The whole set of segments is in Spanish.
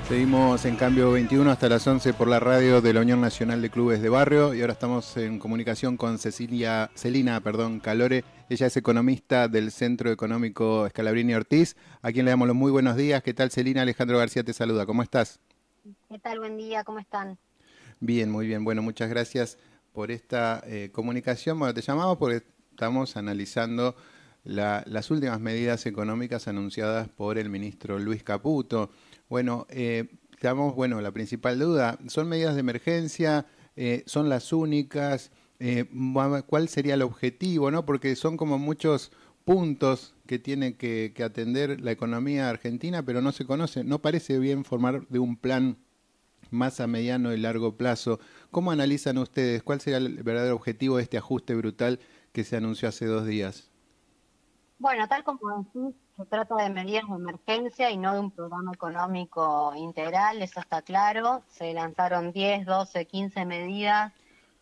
Seguimos en Cambio 21 hasta las 11 por la radio de la Unión Nacional de Clubes de Barrio y ahora estamos en comunicación con Celina Calore. Ella es economista del Centro Económico Scalabrini Ortiz, a quien le damos los muy buenos días. ¿Qué tal, Celina? Alejandro García te saluda. ¿Cómo estás? ¿Qué tal? Buen día, ¿cómo están? Bien, muy bien. Bueno, muchas gracias por esta comunicación. Bueno, te llamamos porque estamos analizando las últimas medidas económicas anunciadas por el ministro Luis Caputo. Bueno, bueno, la principal duda, ¿son medidas de emergencia? ¿Son las únicas? ¿Cuál sería el objetivo? ¿No? Porque son como muchos puntos que tiene que atender la economía argentina, pero no se conoce, no parece bien formar de un plan más a mediano y largo plazo. ¿Cómo analizan ustedes? ¿Cuál sería el verdadero objetivo de este ajuste brutal que se anunció hace 2 días? Bueno, tal como decís, se trata de medidas de emergencia y no de un programa económico integral, eso está claro. Se lanzaron 10, 12, 15 medidas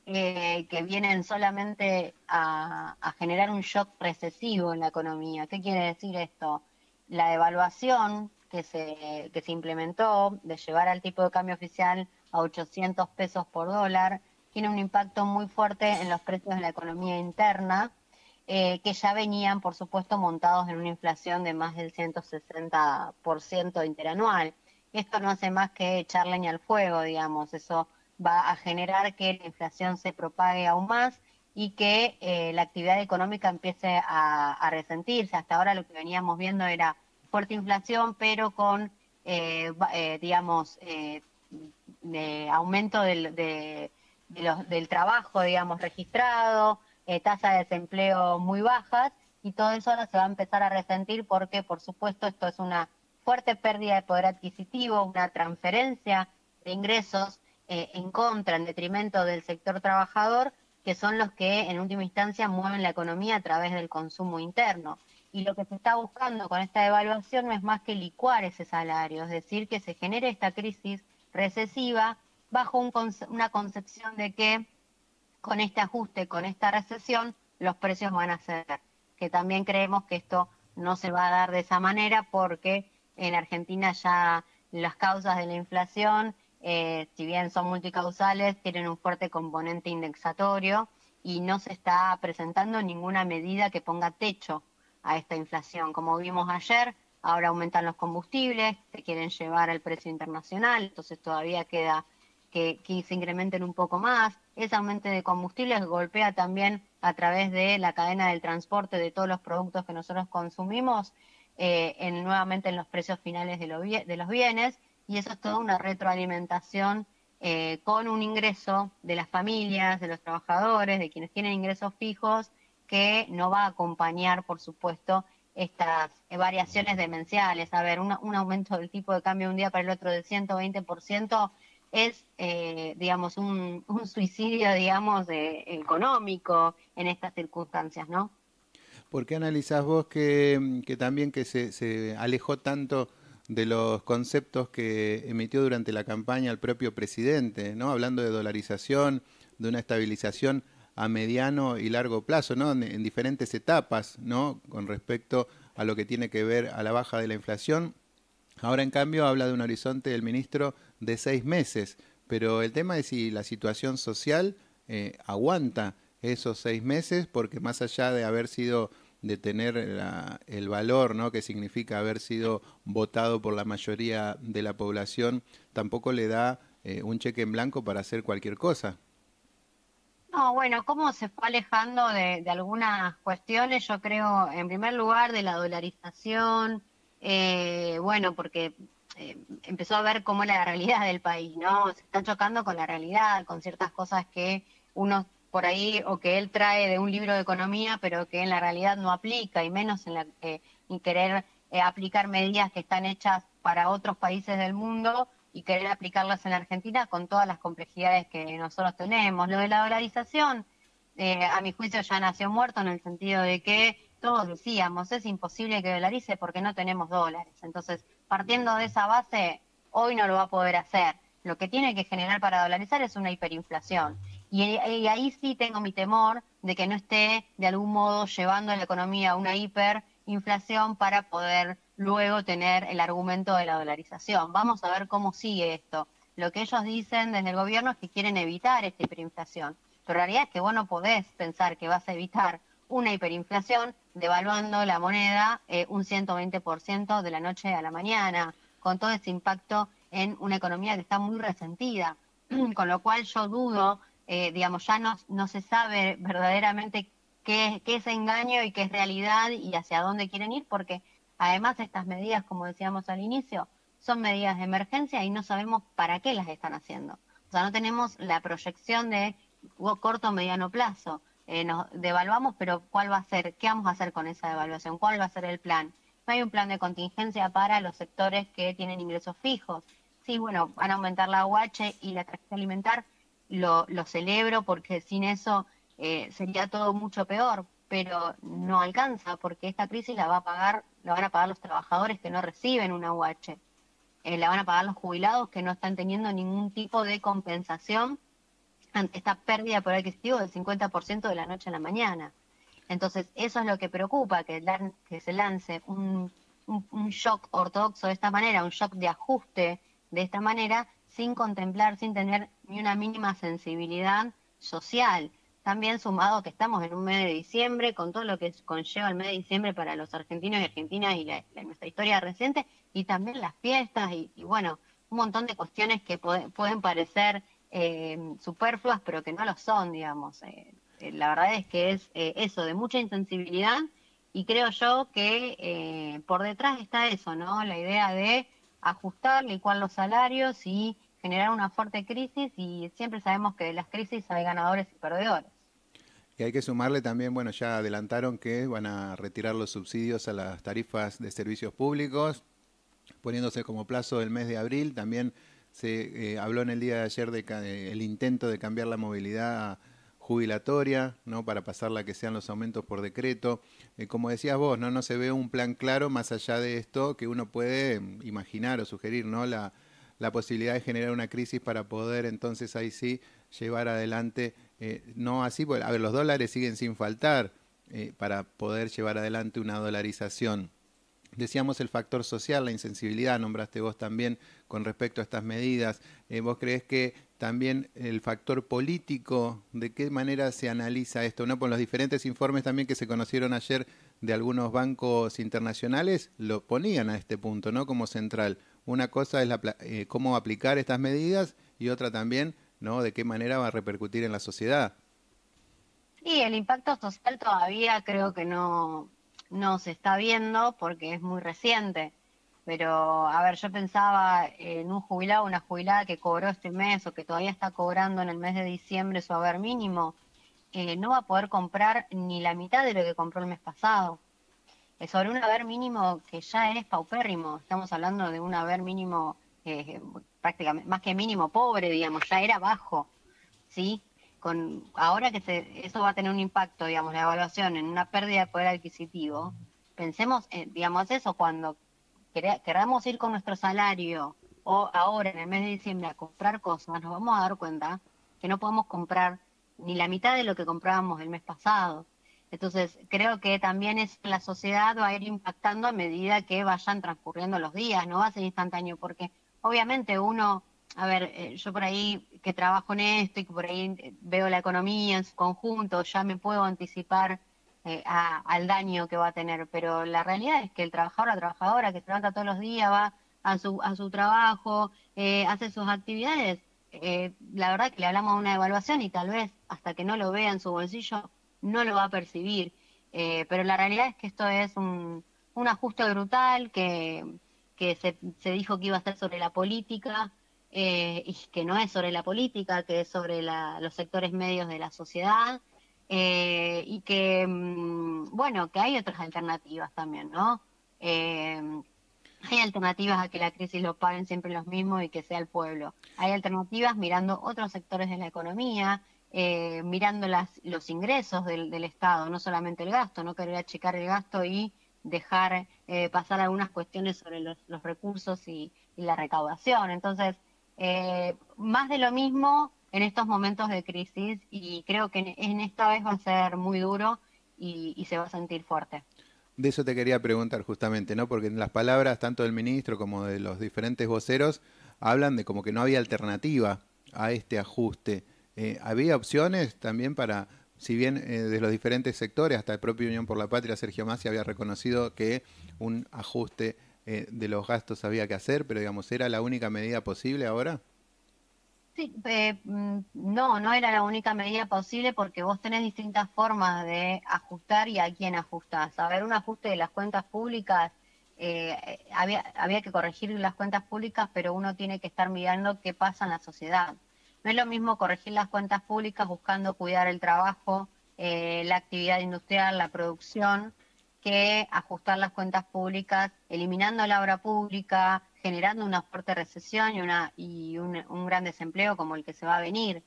que vienen solamente a generar un shock recesivo en la economía. ¿Qué quiere decir esto? La devaluación que se implementó de llevar al tipo de cambio oficial a 800 pesos por dólar tiene un impacto muy fuerte en los precios de la economía interna, que ya venían, por supuesto, montados en una inflación de más del 160% interanual. Esto no hace más que echar leña al fuego, digamos, eso va a generar que la inflación se propague aún más y que la actividad económica empiece a resentirse. Hasta ahora lo que veníamos viendo era fuerte inflación, pero con, digamos, aumento del trabajo, digamos, registrado, tasas de desempleo muy bajas, y todo eso ahora se va a empezar a resentir porque, por supuesto, esto es una fuerte pérdida de poder adquisitivo, una transferencia de ingresos en contra, en detrimento del sector trabajador, que son los que en última instancia mueven la economía a través del consumo interno. Y lo que se está buscando con esta devaluación no es más que licuar ese salario, es decir, que se genere esta crisis recesiva bajo una concepción de que con este ajuste, con esta recesión, los precios van a ceder. Que también creemos que esto no se va a dar de esa manera porque en Argentina ya las causas de la inflación, si bien son multicausales, tienen un fuerte componente indexatorio y no se está presentando ninguna medida que ponga techo a esta inflación. Como vimos ayer, ahora aumentan los combustibles, se quieren llevar al precio internacional, entonces todavía queda que se incrementen un poco más. Ese aumento de combustibles golpea también a través de la cadena del transporte de todos los productos que nosotros consumimos, nuevamente en los precios finales de los bienes, y eso es toda una retroalimentación con un ingreso de las familias, de los trabajadores, de quienes tienen ingresos fijos, que no va a acompañar, por supuesto, estas variaciones demenciales. A ver, un aumento del tipo de cambio de un día para el otro del 120% es, digamos, un suicidio, digamos, económico en estas circunstancias, ¿no? ¿Por qué analizás vos que también que se alejó tanto de los conceptos que emitió durante la campaña el propio presidente, ¿no? Hablando de dolarización, de una estabilización a mediano y largo plazo, ¿no? En diferentes etapas, ¿no? Con respecto a lo que tiene que ver a la baja de la inflación. Ahora, en cambio, habla de un horizonte del ministro de 6 meses, pero el tema es si la situación social aguanta esos 6 meses, porque más allá de haber sido, de tener el valor, ¿no? Que significa haber sido votado por la mayoría de la población, tampoco le da un cheque en blanco para hacer cualquier cosa. No, bueno, cómo se fue alejando de algunas cuestiones, yo creo, en primer lugar, de la dolarización, bueno, porque empezó a ver cómo era la realidad del país, ¿no? Se está chocando con la realidad, con ciertas cosas que uno por ahí, o que él trae de un libro de economía, pero que en la realidad no aplica, y menos en querer aplicar medidas que están hechas para otros países del mundo y querer aplicarlas en la Argentina con todas las complejidades que nosotros tenemos. Lo de la dolarización, a mi juicio ya nació muerto en el sentido de que todos decíamos, es imposible que dolarice porque no tenemos dólares. Entonces, partiendo de esa base, hoy no lo va a poder hacer. Lo que tiene que generar para dolarizar es una hiperinflación. Y ahí sí tengo mi temor de que no esté de algún modo llevando a la economía a una hiperinflación para poder luego tener el argumento de la dolarización. Vamos a ver cómo sigue esto. Lo que ellos dicen desde el gobierno es que quieren evitar esta hiperinflación, pero la realidad es que vos no podés pensar que vas a evitar una hiperinflación devaluando la moneda un 120% de la noche a la mañana, con todo ese impacto en una economía que está muy resentida, con lo cual yo dudo, digamos, ya no se sabe verdaderamente qué es engaño y qué es realidad y hacia dónde quieren ir, porque además estas medidas, como decíamos al inicio, son medidas de emergencia y no sabemos para qué las están haciendo. O sea, no tenemos la proyección de corto o mediano plazo. Nos devaluamos, pero ¿cuál va a ser? ¿Qué vamos a hacer con esa devaluación? ¿Cuál va a ser el plan? No hay un plan de contingencia para los sectores que tienen ingresos fijos. Sí, bueno, van a aumentar la UH y la tarjeta alimentar, lo celebro porque sin eso sería todo mucho peor, pero no alcanza porque esta crisis la van a pagar los trabajadores que no reciben una UH, la van a pagar los jubilados que no están teniendo ningún tipo de compensación ante esta pérdida de poder adquisitivo del 50% de la noche a la mañana. Entonces, eso es lo que preocupa, que se lance un shock ortodoxo de esta manera, un shock de ajuste de esta manera, sin contemplar, sin tener ni una mínima sensibilidad social. También sumado que estamos en un mes de diciembre, con todo lo que conlleva el mes de diciembre para los argentinos y argentinas y nuestra historia reciente, y también las fiestas y bueno, un montón de cuestiones que pueden parecer superfluas, pero que no lo son, digamos. La verdad es que es eso, de mucha insensibilidad, y creo yo que por detrás está eso, ¿no? La idea de ajustar, licuar los salarios y generar una fuerte crisis, y siempre sabemos que de las crisis hay ganadores y perdedores. Y hay que sumarle también, bueno, ya adelantaron que van a retirar los subsidios a las tarifas de servicios públicos, poniéndose como plazo el mes de abril. También se habló en el día de ayer de el intento de cambiar la movilidad jubilatoria, ¿no? Para pasarla a que sean los aumentos por decreto. Como decías vos, no se ve un plan claro más allá de esto que uno puede imaginar o sugerir, ¿no? La posibilidad de generar una crisis para poder entonces ahí sí llevar adelante, no así, porque, a ver, los dólares siguen sin faltar para poder llevar adelante una dolarización. Decíamos el factor social, la insensibilidad, nombraste vos también con respecto a estas medidas. ¿Vos creés que también el factor político, de qué manera se analiza esto, ¿no? Con los diferentes informes también que se conocieron ayer de algunos bancos internacionales, lo ponían a este punto, ¿no? Como central. Una cosa es cómo aplicar estas medidas y otra también, ¿no? De qué manera va a repercutir en la sociedad. Y el impacto social todavía creo que no se está viendo porque es muy reciente. Pero, a ver, yo pensaba en un jubilado o una jubilada que cobró este mes o que todavía está cobrando en el mes de diciembre su haber mínimo, no va a poder comprar ni la mitad de lo que compró el mes pasado. Sobre un haber mínimo que ya es paupérrimo. Estamos hablando de un haber mínimo prácticamente, más que mínimo, pobre, digamos, ya era bajo. ¿Sí? Ahora que eso va a tener un impacto, digamos, la evaluación en una pérdida de poder adquisitivo, pensemos, digamos, eso, cuando queramos ir con nuestro salario o ahora en el mes de diciembre a comprar cosas, nos vamos a dar cuenta que no podemos comprar ni la mitad de lo que comprábamos el mes pasado. Entonces, creo que también la sociedad va a ir impactando a medida que vayan transcurriendo los días, no va a ser instantáneo, porque obviamente uno, a ver, yo por ahí que trabajo en esto y que por ahí veo la economía en su conjunto, ya me puedo anticipar al daño que va a tener, pero la realidad es que el trabajador, la trabajadora que se levanta todos los días, va a su trabajo, hace sus actividades, la verdad que le hablamos de una evaluación y tal vez hasta que no lo vea en su bolsillo no lo va a percibir, pero la realidad es que esto es un ajuste brutal que se dijo que iba a ser sobre la política, y que no es sobre la política, que es sobre los sectores medios de la sociedad, y que, bueno, que hay otras alternativas también, ¿no? Hay alternativas a que la crisis lo paguen siempre los mismos y que sea el pueblo. Hay alternativas mirando otros sectores de la economía, mirando los ingresos del Estado, no solamente el gasto, no querer achicar el gasto y dejar pasar algunas cuestiones sobre los recursos y la recaudación. Entonces, más de lo mismo en estos momentos de crisis, y creo que en esta vez va a ser muy duro y se va a sentir fuerte. De eso te quería preguntar justamente, ¿no? Porque en las palabras tanto del ministro como de los diferentes voceros hablan de como que no había alternativa a este ajuste. ¿Había opciones también para, si bien de los diferentes sectores, hasta el propio Unión por la Patria, Sergio Massa había reconocido que un ajuste de los gastos había que hacer, pero digamos, ¿era la única medida posible ahora? Sí, no, no era la única medida posible porque vos tenés distintas formas de ajustar y a quién ajustás. A ver, un ajuste de las cuentas públicas, había que corregir las cuentas públicas, pero uno tiene que estar mirando qué pasa en la sociedad. No es lo mismo corregir las cuentas públicas buscando cuidar el trabajo, la actividad industrial, la producción, que ajustar las cuentas públicas, eliminando la obra pública, generando una fuerte recesión un gran desempleo como el que se va a venir.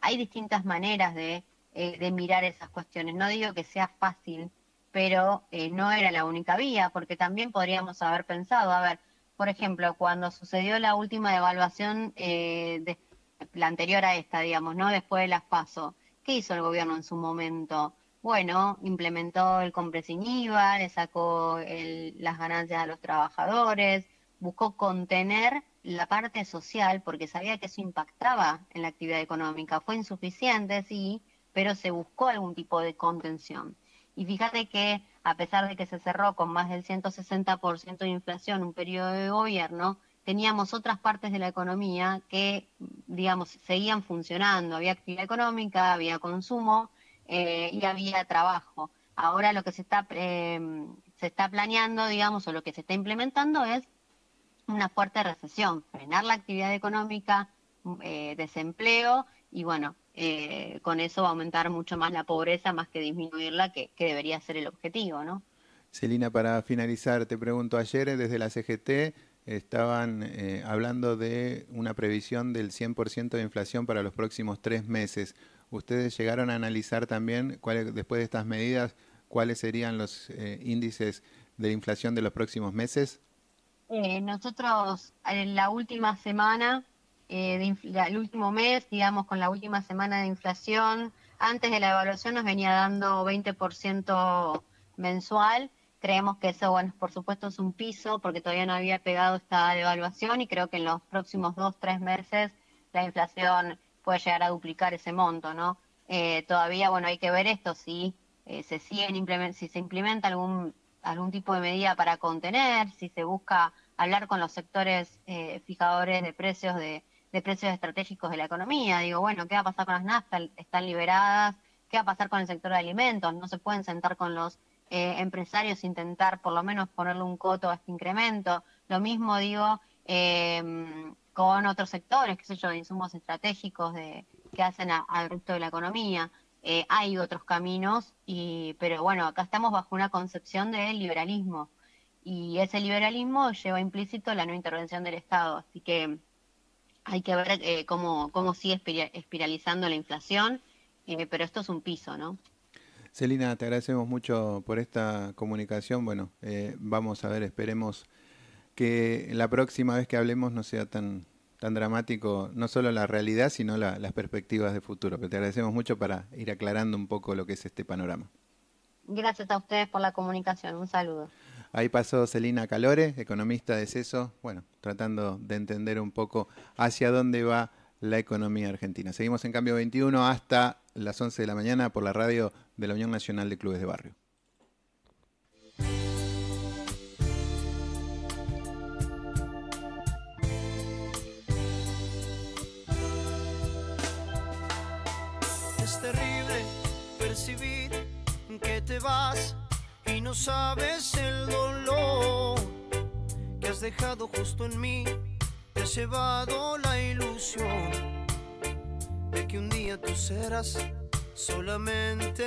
Hay distintas maneras de mirar esas cuestiones. No digo que sea fácil, pero no era la única vía, porque también podríamos haber pensado, a ver, por ejemplo, cuando sucedió la última devaluación, la anterior a esta, digamos, ¿no? Después de las PASO, ¿qué hizo el gobierno en su momento? Bueno, implementó el compre sin IVA, le sacó las ganancias a los trabajadores, buscó contener la parte social porque sabía que eso impactaba en la actividad económica. Fue insuficiente, sí, pero se buscó algún tipo de contención. Y fíjate que a pesar de que se cerró con más del 160% de inflación un periodo de gobierno, teníamos otras partes de la economía que, digamos, seguían funcionando. Había actividad económica, había consumo, y había trabajo. Ahora lo que se está planeando, digamos, o lo que se está implementando es una fuerte recesión, frenar la actividad económica, desempleo, y bueno, con eso va a aumentar mucho más la pobreza, más que disminuirla, que debería ser el objetivo, ¿no? Celina, para finalizar, te pregunto, ayer desde la CGT estaban hablando de una previsión del 100% de inflación para los próximos 3 meses. ¿Ustedes llegaron a analizar también, después de estas medidas, cuáles serían los índices de inflación de los próximos meses? Nosotros en la última semana, el último mes, digamos, con la última semana de inflación, antes de la evaluación nos venía dando 20% mensual. Creemos que eso, bueno, por supuesto es un piso porque todavía no había pegado esta devaluación y creo que en los próximos 2, 3 meses la inflación puede llegar a duplicar ese monto, ¿no? Todavía, bueno, hay que ver esto, si si se implementa algún tipo de medida para contener, si se busca hablar con los sectores fijadores de precios de precios estratégicos de la economía. Digo, bueno, ¿qué va a pasar con las naftas? ¿Están liberadas? ¿Qué va a pasar con el sector de alimentos? No se pueden sentar con los empresarios e intentar por lo menos ponerle un coto a este incremento. Lo mismo digo con otros sectores, qué sé yo, de insumos estratégicos que hacen al resto de la economía. Hay otros caminos, pero bueno, acá estamos bajo una concepción de liberalismo y ese liberalismo lleva implícito la no intervención del Estado, así que hay que ver cómo sigue espiralizando la inflación, pero esto es un piso, ¿no? Celina, te agradecemos mucho por esta comunicación. Bueno, vamos a ver, esperemos que la próxima vez que hablemos no sea tan dramático, no solo la realidad, sino las perspectivas de futuro. Pero te agradecemos mucho para ir aclarando un poco lo que es este panorama. Gracias a ustedes por la comunicación. Un saludo. Ahí pasó Celina Calore, economista de CESO, bueno, tratando de entender un poco hacia dónde va la economía argentina. Seguimos en Cambio 21 hasta las 11 de la mañana por la radio de la Unión Nacional de Clubes de Barrio. Es terrible percibir que te vas y no sabes el dolor que has dejado justo en mí. Te has llevado la ilusión de que un día tú serás solamente